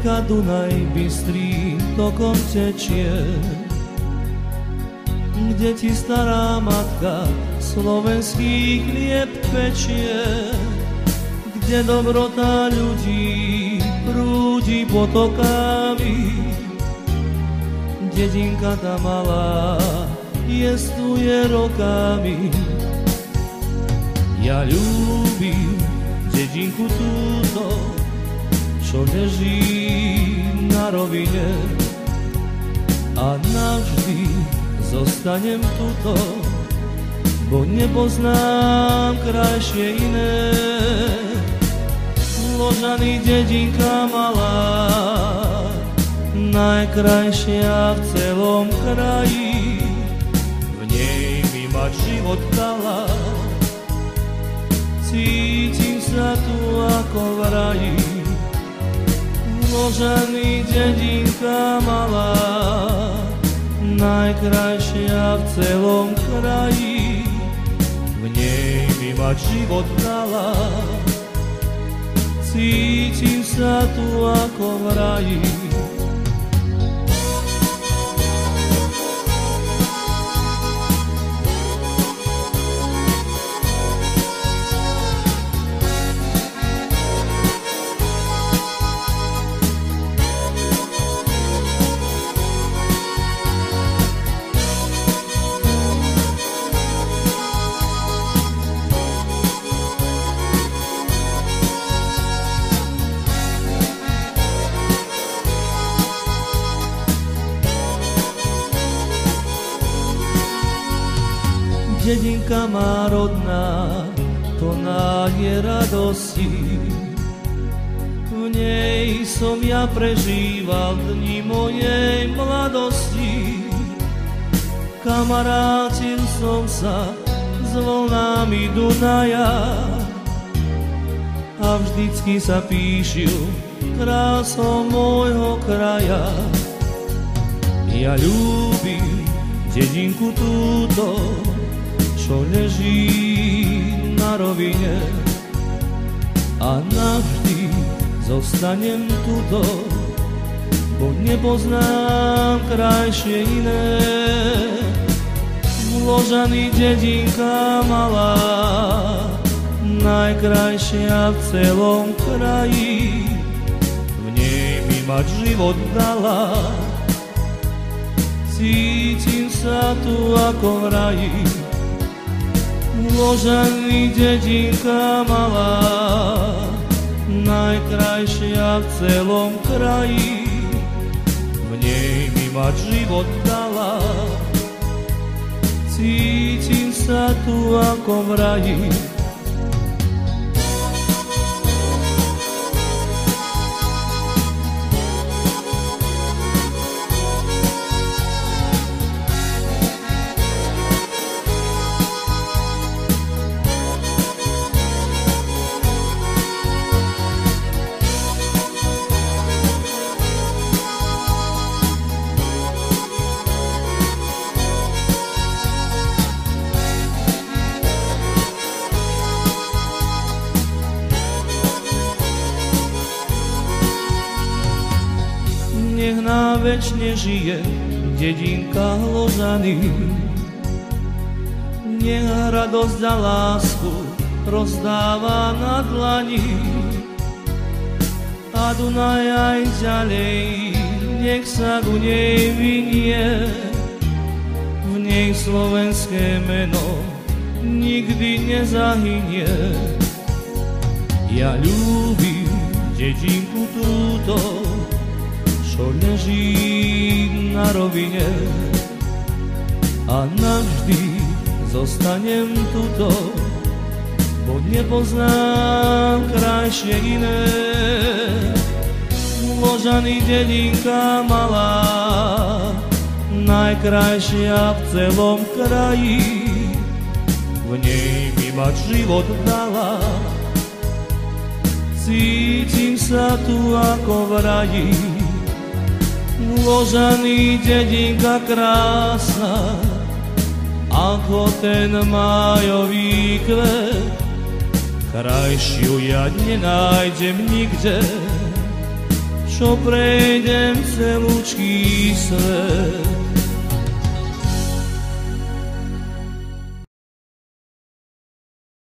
rieka Dunaj bystrým tokom tečie, kde ti stará matka slovenský chlieb pečie, kde dobrota ľudí prúdi potokami. Dedinka tá malá jestuje rokami. Ja ľúbim dedinku túto, čo leží na rovine, a navždy zostanem tuto, bo nepoznám krajšie iné. Ložany dedinka malá, najkrajšia v celom kraji, v nej mi mať život dala. Cítim sa tu ako v raji. Ložany dedinka malá, najkrajšia v celom kraji, v nej mi mať život dala. Cítim sa tu ako v raji. Dedinka má rodná, plná je radosti. V nej som ja prežíval dni mojej mladosti. Kamarátil som sa s vlnami Dunaja a vždycky sa píšil krásou môjho kraja. Ja ľúbim dedinku túto, čo leží na rovine, a navždy zostanem tuto, bo nepoznám krajšie iné. Ložany dedinka malá, najkrajšia v celom kraji, v nej mi mať život dala. Cítim sa tu ako v raji. Ložany dedinka malá, najkrajšia v celom kraji, v nej mi mať život dala. Cítim sa tu ako v raji. Nech návečne žije dedinka Ložany, nech radosť a lásku rozdáva na dlani, a Dunaj aj ďalej nech sa ku nej vinie, v nej slovenské meno nikdy nezahynie. Ja ľúbim dedinku túto, čo leží na rovine, a navždy zostanem tuto, bo nepoznám krajšie iné. Ložany dedinka malá, najkrajšia v celom kraji, v nej mi mať život dala. Cítim sa tu ako v raji. Ložany dedinka krásna, ako ten májový kvet, krajšiu ja nenájdem nikde. čo prejdem celúčký svet.